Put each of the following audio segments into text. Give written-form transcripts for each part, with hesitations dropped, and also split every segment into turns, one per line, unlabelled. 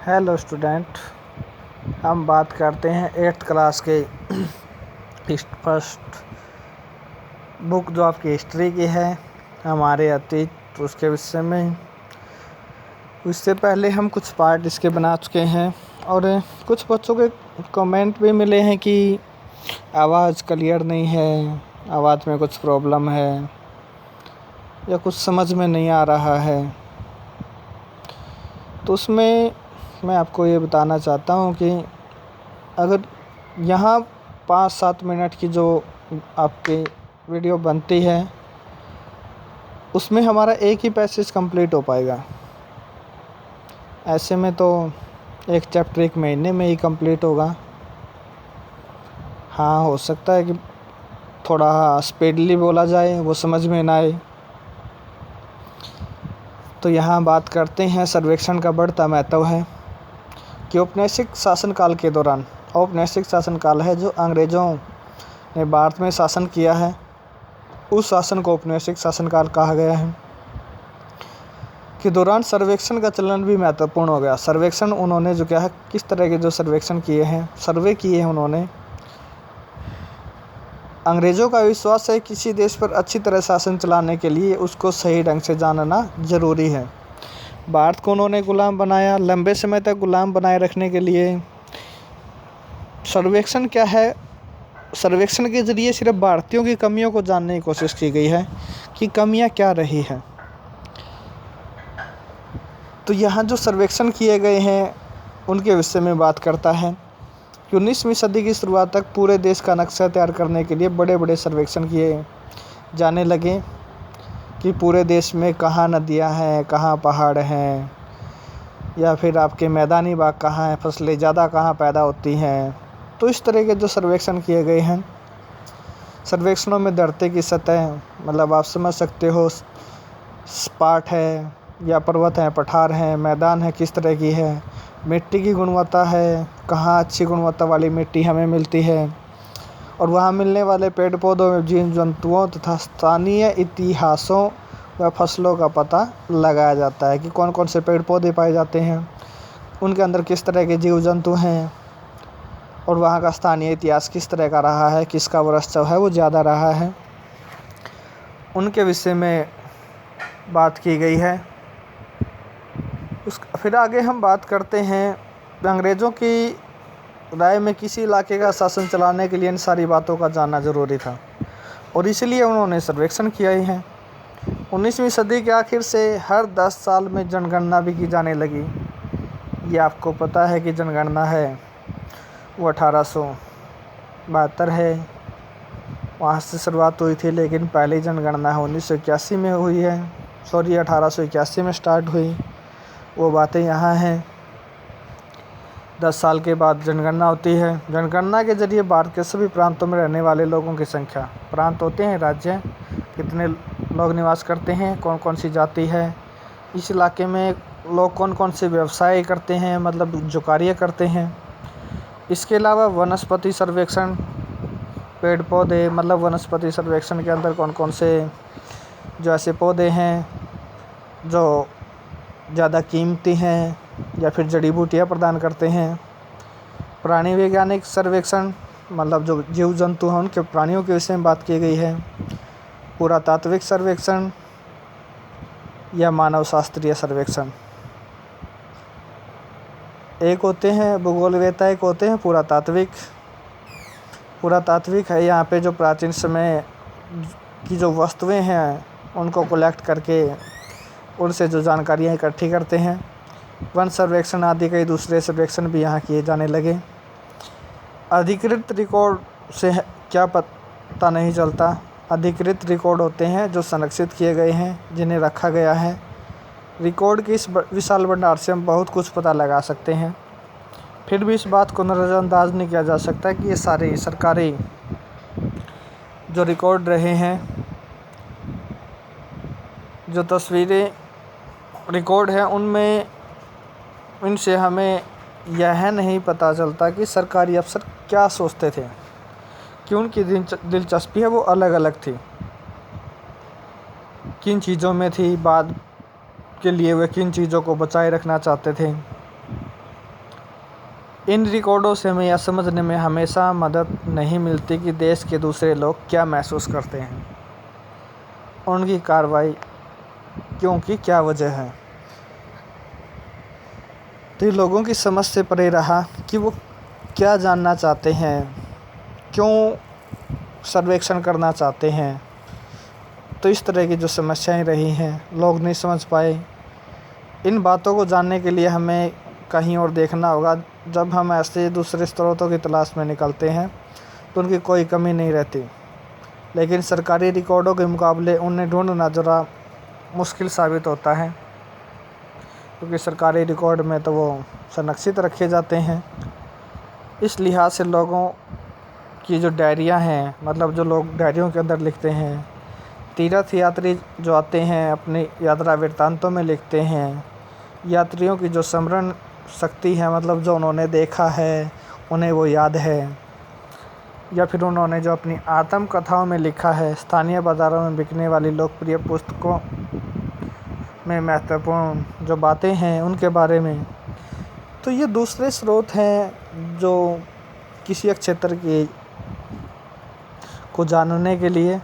Hello student. हम बात करते हैं 8th क्लास के फर्स्ट बुक जो आपकी हिस्ट्री की है, हमारे अतीत उसके विषय में। उससे पहले हम कुछ पार्ट इसके बना चुके हैं और कुछ बच्चों के कमेंट भी मिले हैं कि आवाज़ क्लियर नहीं है, आवाज़ में कुछ प्रॉब्लम है या कुछ समझ में नहीं आ रहा है। तो उसमें मैं आपको ये बताना चाहता हूँ कि अगर यहाँ 5-7 मिनट की जो आपकी वीडियो बनती है उसमें हमारा एक ही पैसेज कंप्लीट हो पाएगा। ऐसे में तो एक चैप्टर 1 महीने में ही कंप्लीट होगा। हाँ, हो सकता है कि थोड़ा स्पीडली बोला जाए, वो समझ में ना आए। तो यहाँ बात करते हैं सर्वेक्षण का बढ़ता महत्व है कि औपनिवेशिक शासनकाल के दौरान, औपनिवेशिक शासनकाल है जो अंग्रेज़ों ने भारत में शासन किया है, उस शासन को औपनिवेशिक शासनकाल कहा गया है। के दौरान सर्वेक्षण का चलन भी महत्वपूर्ण हो गया। सर्वेक्षण उन्होंने जो क्या है, किस तरह के जो सर्वेक्षण किए हैं, सर्वे किए हैं उन्होंने। अंग्रेज़ों का विश्वास है किसी देश पर अच्छी तरह शासन चलाने के लिए उसको सही ढंग से जानना ज़रूरी है। भारत को उन्होंने गुलाम बनाया, लंबे समय तक गुलाम बनाए रखने के लिए सर्वेक्षण क्या है, सर्वेक्षण के ज़रिए सिर्फ भारतीयों की कमियों को जानने की कोशिश की गई है कि कमियां क्या रही हैं। तो यहाँ जो सर्वेक्षण किए गए हैं उनके विषय में बात करता है कि 19वीं सदी की शुरुआत तक पूरे देश का नक्शा तैयार करने के लिए बड़े बड़े सर्वेक्षण किए जाने लगे कि पूरे देश में कहाँ नदियाँ हैं, कहाँ पहाड़ हैं, या फिर आपके मैदानी भाग कहाँ हैं, फसलें ज़्यादा कहाँ पैदा होती हैं। तो इस तरह के जो सर्वेक्षण किए गए हैं, सर्वेक्षणों में धरती की सतह, मतलब आप समझ सकते हो सपाट है या पर्वत हैं, पठार हैं, मैदान है किस तरह की है, मिट्टी की गुणवत्ता है, कहाँ अच्छी गुणवत्ता वाली मिट्टी हमें मिलती है, और वहाँ मिलने वाले पेड़ पौधों, जीव जंतुओं तथा स्थानीय इतिहासों व फसलों का पता लगाया जाता है कि कौन कौन से पेड़ पौधे पाए जाते हैं, उनके अंदर किस तरह के जीव जंतु हैं, और वहाँ का स्थानीय इतिहास किस तरह का रहा है, किसका वर्चस्व है वो ज़्यादा रहा है, उनके विषय में बात की गई है। फिर आगे हम बात करते हैं अंग्रेज़ों की राय में किसी इलाके का शासन चलाने के लिए इन सारी बातों का जानना ज़रूरी था और इसलिए उन्होंने सर्वेक्षण किया ही है। 19वीं सदी के आखिर से हर 10 साल में जनगणना भी की जाने लगी। ये आपको पता है कि जनगणना है वो 1872 है, वहाँ से शुरुआत हुई थी, लेकिन पहली जनगणना 1981 में हुई है, 1881 में स्टार्ट हुई। वो बातें यहाँ हैं। 10 साल के बाद जनगणना होती है। जनगणना के जरिए भारत के सभी प्रांतों में रहने वाले लोगों की संख्या, प्रांत होते हैं राज्य, कितने लोग निवास करते हैं, कौन कौन सी जाति है, इस इलाके में लोग कौन कौन से व्यवसाय करते हैं, मतलब जो कार्य करते हैं। इसके अलावा वनस्पति सर्वेक्षण, पेड़ पौधे, मतलब वनस्पति सर्वेक्षण के अंदर कौन कौन से जो ऐसे पौधे हैं जो ज़्यादा कीमती हैं या फिर जड़ी बूटियाँ प्रदान करते हैं। प्राणी वैज्ञानिक सर्वेक्षण, मतलब जो जीव जंतु हैं उनके, प्राणियों के विषय में बात की गई है। पुरातात्विक सर्वेक्षण या मानव शास्त्रीय सर्वेक्षण। एक होते हैं भूगोलवेत्ता, एक होते हैं पुरातात्विक। पुरातात्विक है यहाँ पे जो प्राचीन समय की जो वस्तुएं हैं उनको कलेक्ट करके उनसे जो जानकारियाँ इकट्ठी करते हैं। वन सर्वेक्षण आदि कई दूसरे सर्वेक्षण भी यहाँ किए जाने लगे। अधिकृत रिकॉर्ड से क्या पता नहीं चलता। अधिकृत रिकॉर्ड होते हैं जो संरक्षित किए गए हैं, जिन्हें रखा गया है। रिकॉर्ड की इस विशाल भंडार से हम बहुत कुछ पता लगा सकते हैं, फिर भी इस बात को नज़रअंदाज नहीं किया जा सकता कि ये सारे सरकारी जो रिकॉर्ड रहे हैं, जो तस्वीरें रिकॉर्ड हैं, उनमें इनसे हमें यह नहीं पता चलता कि सरकारी अफसर क्या सोचते थे, कि उनकी दिलचस्पी है वो अलग अलग थी, किन चीज़ों में थी, बाद के लिए वे किन चीज़ों को बचाए रखना चाहते थे। इन रिकॉर्डों से हमें यह समझने में हमेशा मदद नहीं मिलती कि देश के दूसरे लोग क्या महसूस करते हैं, उनकी कार्रवाई क्योंकि क्या वजह है। तो ये लोगों की समझ से परे रहा कि वो क्या जानना चाहते हैं, क्यों सर्वेक्षण करना चाहते हैं। तो इस तरह की जो समस्याएं रही हैं लोग नहीं समझ पाए। इन बातों को जानने के लिए हमें कहीं और देखना होगा। जब हम ऐसे दूसरे स्रोतों की तलाश में निकलते हैं तो उनकी कोई कमी नहीं रहती, लेकिन सरकारी रिकॉर्डों के मुकाबले उन्हें ढूंढना ज़रा मुश्किल साबित होता है, क्योंकि सरकारी रिकॉर्ड में तो वो संरक्षित रखे जाते हैं। इस लिहाज से लोगों की जो डायरियाँ हैं, मतलब जो लोग डायरियों के अंदर लिखते हैं, तीर्थ यात्री जो आते हैं अपनी यात्रा वृत्तांतों में लिखते हैं, यात्रियों की जो स्मरण शक्ति है, मतलब जो उन्होंने देखा है उन्हें वो याद है, या फिर उन्होंने जो अपनी आत्मकथाओं में लिखा है, स्थानीय बाज़ारों में बिकने वाली लोकप्रिय पुस्तकों में महत्वपूर्ण जो बातें हैं उनके बारे में। तो ये दूसरे स्रोत हैं जो किसी एक क्षेत्र की को जानने के लिए।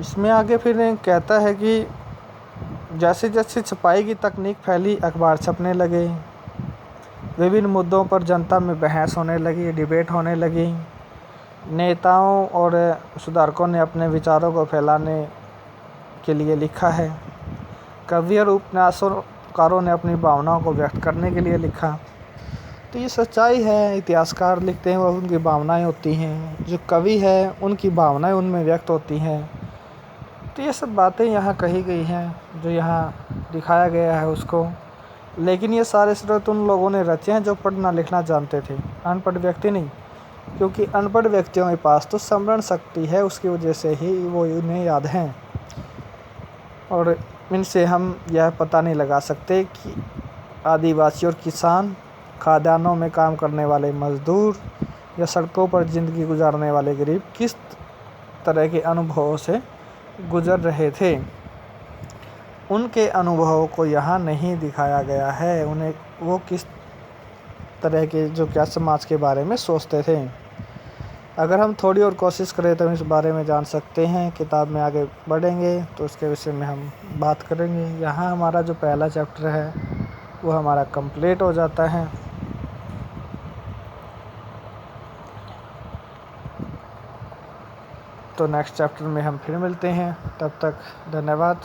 इसमें आगे फिर कहता है कि जैसे जैसे छपाई की तकनीक फैली, अखबार छपने लगे, विभिन्न मुद्दों पर जनता में बहस होने लगी, डिबेट होने लगी। नेताओं और सुधारकों ने अपने विचारों को फैलाने के लिए लिखा है। कवि और उपन्यासकारों ने अपनी भावनाओं को व्यक्त करने के लिए लिखा। तो ये सच्चाई है, इतिहासकार लिखते हैं वो उनकी भावनाएं होती हैं, जो कवि है उनकी भावनाएं उनमें व्यक्त होती हैं। तो ये सब बातें यहाँ कही गई हैं, जो यहाँ दिखाया गया है उसको। लेकिन ये सारे स्रोत उन लोगों ने रचे हैं जो पढ़ना लिखना जानते थे, अनपढ़ व्यक्ति नहीं, क्योंकि अनपढ़ व्यक्तियों के पास तो स्मरण शक्ति है, उसकी वजह से ही वो उन्हें याद हैं। और इनसे हम यह पता नहीं लगा सकते कि आदिवासी और किसान, खाद्यान्नों में काम करने वाले मजदूर या सड़कों पर ज़िंदगी गुजारने वाले गरीब किस तरह के अनुभवों से गुजर रहे थे। उनके अनुभवों को यहाँ नहीं दिखाया गया है, उन्हें वो किस तरह के जो क्या समाज के बारे में सोचते थे। अगर हम थोड़ी और कोशिश करें तो इस बारे में जान सकते हैं। किताब में आगे बढ़ेंगे तो उसके विषय में हम बात करेंगे। यहाँ हमारा जो पहला चैप्टर है वो हमारा कंप्लीट हो जाता है। तो नेक्स्ट चैप्टर में हम फिर मिलते हैं, तब तक धन्यवाद।